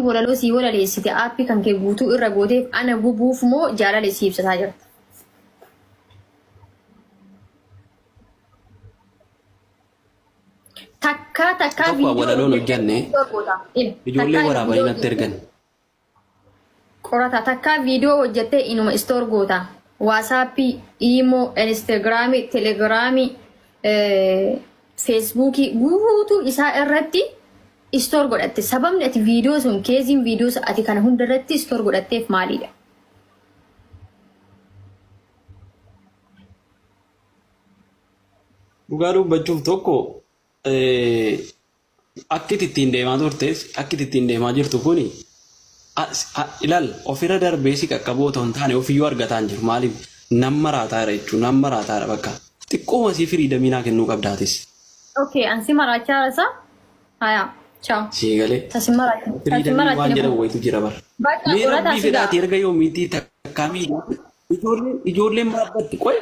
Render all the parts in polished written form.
walaloo sii walaleessite aappii kan kee guutuu irra gooteef ana gubuuf moo jaalala sii ibsataa jirta? Takka walaloon hojjanne ijoollee waraabanii natti ergan. Qorata takka viidiyoo hojjattee inuma istoor goota. Waasappii, Imo, Instagramii, Telegramii, Facebookii guutuu isaa irratti istoor godhatte. Sababni ati viidiyoo sun keeziin viidiyoo ati kana hunda irratti istoor godhatteef maalidha? Dhugaa dubbachuuf tokko akkiti ittiin deemaa turtes akkiti ittiin deemaa jirtu kuni ilaal ofirra darbee si qaqqaboo ta'uu hin taane ofiyyuu argataa hin jiru. Maaliif nama raataadha jechuun nama raataadha bakka xiqqooma si firiidaminaa kennuu qabdaatis. Okay, ansi marachaa isa. Haya, ciao. Si galee. Firiidamii waan jedhamu wayitu jira bara. Mee rabbii fedhaati erga yoomiitii takkaamii ijoolleen maabbatti qoy.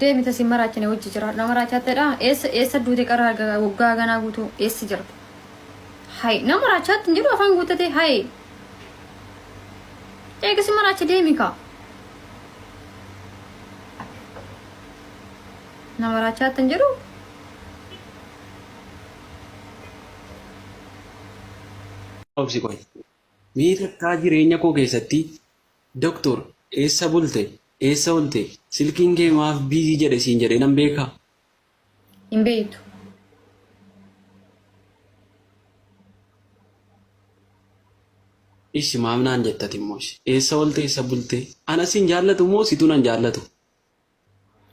Deemi tasi maraachine wajji jira. Nama raachaatedha. Eessa duute qara waggaa ganaa guutuu eessa jira? Hai, nama raachaatti jiru afaan guutate. Hai. Eegasi maraacha deemi ka. Nama raachaatti jiru. Obsi qoy. Miidhagtaa jireenya koo keessatti doktor eessa bulte? Eessa olte silkiin kee maaf biizii jedhe siin jedhee nan beekaa? Hin beektu. Ishi maaf naan jettati immoo eessa olte eessa bulte? Ana siin jaallatu moo situ nan jaallatu?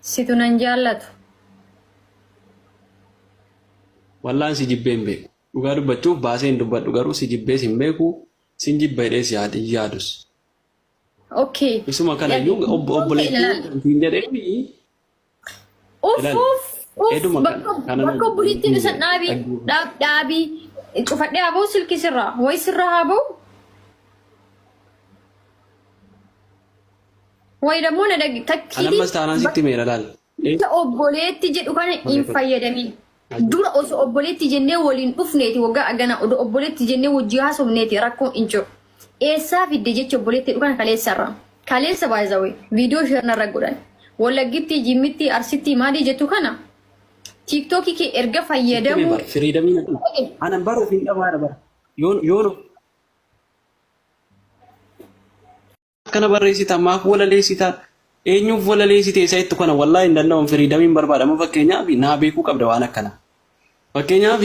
Situ nan jaallatu. Wallaan si jibbee hin beeku. Dhugaa dubbachuuf baasee hin dubbadhu garuu si jibbees hin beeku. Sin jibba hidhees yaadus. Okay. Isuma kana yung obboleettiin hin jedhemi. Bakka obboleettiin isa dhaabii cufadhee haboo silki sirraa wayi sirraa haboo wayi dammoo na dhagi takkii ammas taanaan sitti meera laal. Obboleetti jedhu kana hin fayyadamin. Dura osoo obboleetti jennee waliin dhufneeti waggaa agana obboleetti jennee wajjii haasofneeti rakkoon hin jiru. Eessa fidde jecha obboleetti dhugan kaleessarra. Kaleessa baay'isawee viidiyoo shirnarra godhan. Wallaggitti, Jimmitti, Arsitti maalii jettu kana? TikTokii kee erga fayyadamu. Firiidamii ana bara fi dhabaadha bara. Yoon akkana barreessita maaf walaleessita eenyuuf walaleessite isa ittu kana wallaahi hin danda'amu firiidamiin barbaadama fakkeenyaaf naa beekuu qabda waan akkana. Fakkeenyaaf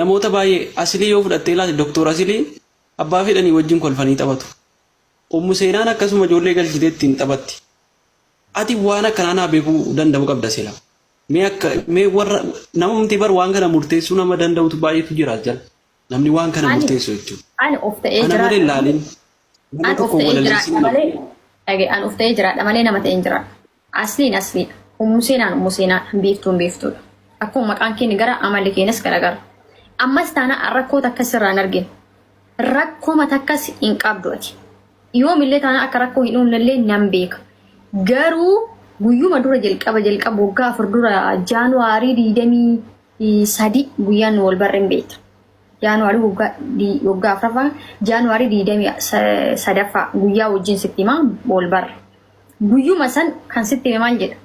namoota baay'ee asilii yoo fudhattee ilaali doktor asilii abbaa fedhanii wajjin kolfanii taphatu. Ummu seenaan akkasuma ijoollee galchitee ittiin taphatti. Ati waan akkanaa naa beekuu danda'u qabda sila. Mee warra namumti bar waan kana murteessuu nama danda'utu baay'eetu jira jala. Namni waan kana murteessu jechuudha. Ani of ta'ee jira. Ana malee ilaalin. An of ta'ee jiraadha malee nama ta'een jira. Asliidha. Ummu seenaan beeftuudha. Akkuma maqaan keenya gara amalli keenyas garagara. Ammas taana rakkoo takkasirraan arginu. Rakkoo matakkas hin qabdu ati. Yoomillee taana akka rakkoo hin uumnellee nan beeka. Garuu guyyuma dura jalqaba waggaa 4 dura Jaanuwaarii 23 guyyaan wal barreen beekta. Jaanuwaarii waggaa 4 Jaanuwaarii 23 guyyaa wajjin sitti himaa wal barre. Guyyuma san kan sitti hime maal jedha?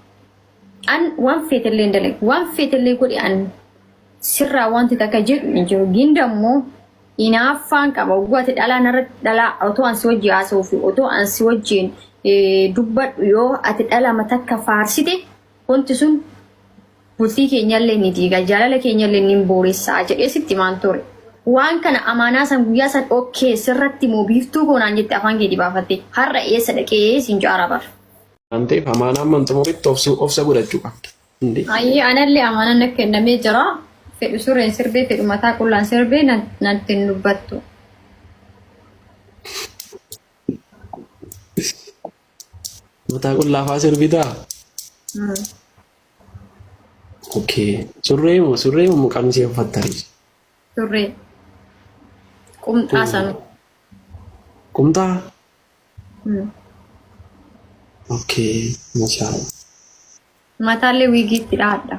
An waan feetellee ndalee waan feetellee godhe an sirraa wanti takka jedhu hin jiru. Gindammoo inaafaan qaba waggooti dhalaa otoo ansi wajji haasa'uu fi otoo ansi wajjiin dubbadhu yoo ati dhalama takka faarsite wanti sun bultii keenyallee ni diiga jaalala keenyallee ni booressaa jedhee sitti maan ture. Waan kana amaanaa san guyyaa san okkee sirratti moo biiftuu koonaan jette afaan kee dibaafatte har'a eessa dhaqee siin jaara bara. Anteef amaanaan manxumuritti obsa godhachuu qabda. Ayyee anallee amaanaan akka kennamee jira. Fedhu sureen sirbee fedhu mataa qullaan sirbee natti hin dubbattu. Mataa qullaa faa sirbitaa? Okey. Surree moo qamisee uffattanii? Surree. Qumxaa sanu. Qumxaa? Okey. Mashallah. Mataallee wiigiitti dhaadha.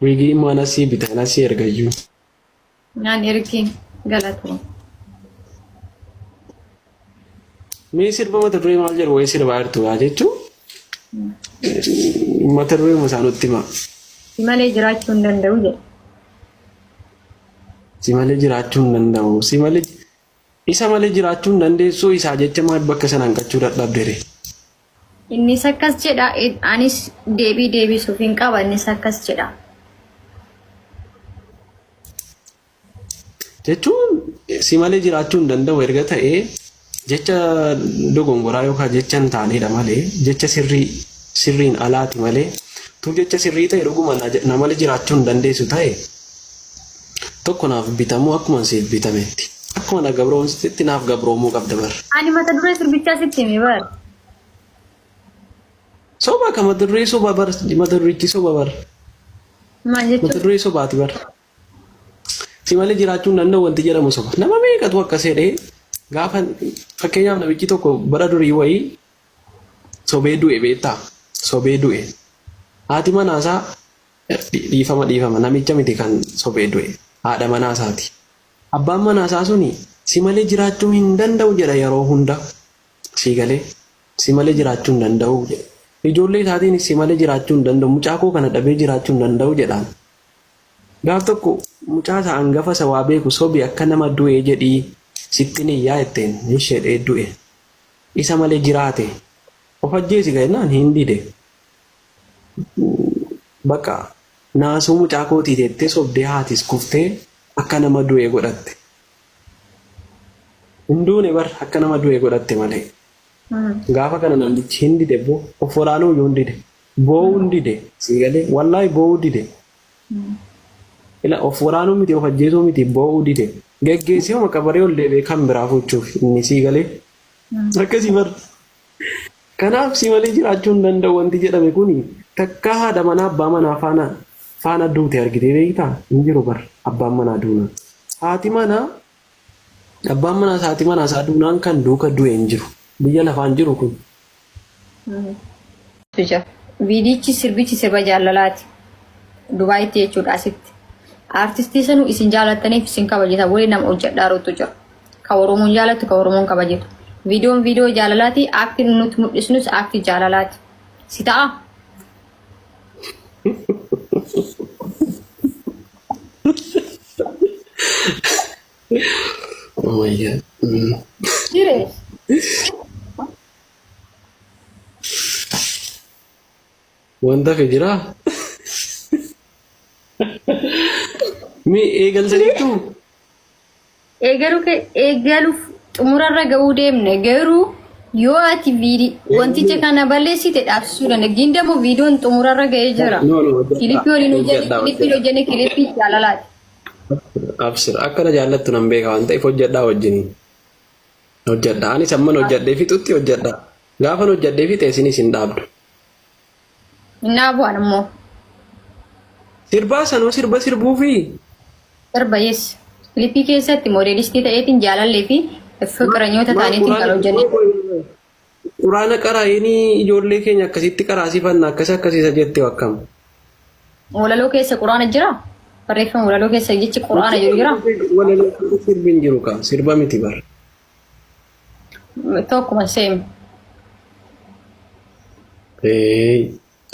Wigi mana si bitana si ergayu. Naan ergi galatu. Me sirba mata dure mal jar way sirba artu ajechu. Mata dure musanutti ma. Malee jiraachuu hin danda'u jedhe. Si malee jiraachuu hin danda'u. Si malee isa malee jiraachuu hin dandeessu isa jecha maal bakka sanaan qachuu dadhabdere. Innis akkas jedha. Anis deebisuuf hin qaba. Innis akkas jedha. Jechuun si malee jiraachuu hin danda'u erga ta'ee jecha dogongoraa yookaan jecha hin taanedha malee jecha sirriin alaati malee tu jecha sirrii ta'e dhuguma nama malee jiraachuu hin dandeessu ta'e tokko naaf bitamuu akkuma siif bitametti. Akkuma na gabroomsitti naaf gabroomuu qabda bar. Ani mata duree sirbichaa sitti himi bar. Soba ka mata duree soba bar mata dureetti soba bar. Maal jechuudha? Mata duree sobaati bar. Si malee jiraachuu hin danda'u wanti jedhamu soba. Nama meeqatu akkaseedhe gaafa fakkeenyaaf namichi tokko bara durii wayii sobee du'e beektaa? Sobee du'e. Haati manaasaa dhiifama namicha miti kan sobee du'e. Haadha manaasaati. Abbaan manaasaa suni si malee jiraachuu hin danda'u jedha yeroo hunda. Si galee si malee jiraachuu hin danda'u jedha. Ijoollee isaatiin si malee jiraachuu hin danda'u. Mucaa koo kana dhabee jiraachuu hin danda'u jedhaan. Gaaf tokko mucaa isaa hangafa isa waa beeku sobi akka nama du'e jedhii sitti ni yaa ittiin ishee du'e. Isa malee jiraate of ajjeesi ga'ennaan hin dide. Bakka naasuu mucaa kootii teettee sobdee haatis kuftee akka nama du'e godhatte. Hunduune bar akka nama du'e godhatte malee. Gaafa kana namtichi hin dide of waraanuu yoo hin dide. Boo'uu hin dide si galee wallaahi boo'uu dide. Ila of waraanuu miti of ajjeesuu miti boo'uu dide. Geggeessee maqabaree ol deebi'ee kan biraa fuuchuuf inni si galee. Akkasii bar. Kanaaf si malee jiraachuu hin danda'u wanti jedhame kuni takka haadha manaa abbaa manaa faana duute argitee beektaa? Hin jiru bar abbaan manaa duuna. Haati manaa abbaan manaa haati manaa isaa duunaan kan duuka du'e hin jiru. Biyya lafaan jiru kun. Viidichi sirbichi sirba jaalalaati. Dubaayitti jechuudha asitti. Artistii sanuu isin jaalattaniif isin kabajitan waliin nama hojjedhaaruutu jira. Ka Oromoon jaalattu ka Oromoon kabajitu. Viidiyoon viidiyoo jaalalaati. Aaktiin nuti mul'isnus aaktii jaalalaati. Si ta'a? Oh my God. Serious? Wanta fe jira? Mi eegaltaniitu? Eegaluuf xumurarra ga'uu deemne garuu yoo ati wanticha kana balleessite dhaabsisuu dandeenya. Gindammoo viidiyoon xumurarra ga'ee jira. Kilipii waliin hojjenne kilipii jaalalaati. Absir akkana jaallattu nan beeka waan ta'eef hojjedhaa wajjiniin. Hojjedhaa anis amman hojjedhee fixutti hojjedhaa. Gaafan hojjedhee fixe isinis hin dhaabdu. Innaa bu'aan immoo. Sirbaa sanoo sirba sirbuufi. Sirba yes. Kilipii keessatti moodelistii ta'eetiin jaalallee fi fiqiranyoota ta'aniitiin kan hojjenne. Quraana qaraa'inii ijoollee keenya akkasitti qaraasifanna akkasiisa jettee akkam. Walaloo keessa quraana jira? Barreeffama walaloo keessa jechi quraana jiru jira? Walaloo sirbiin jiru ka sirba miti bar. Tokkuma seem.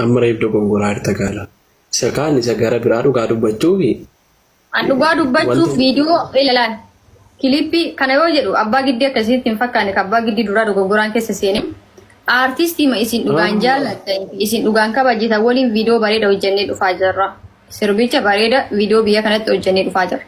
Amma reef dogongoraa hirta gaala. Isa kaan isa gara biraa dhugaa dubbachuufi. An dhugaa dubbachuuf viidiyoo ilalaan. Kilipii kana yoo jedhu abbaa giddii akkasitti hin fakkaanne ka abbaa giddii duraa dogongoraan keessa seene. Aartistii isin dhugaan jaallattan isin dhugaan kabajitan waliin viidiyoo bareeda hojjennee dhufaa jirra. Sirbicha bareeda viidiyoo biyya kanatti hojjennee dhufaa jirra.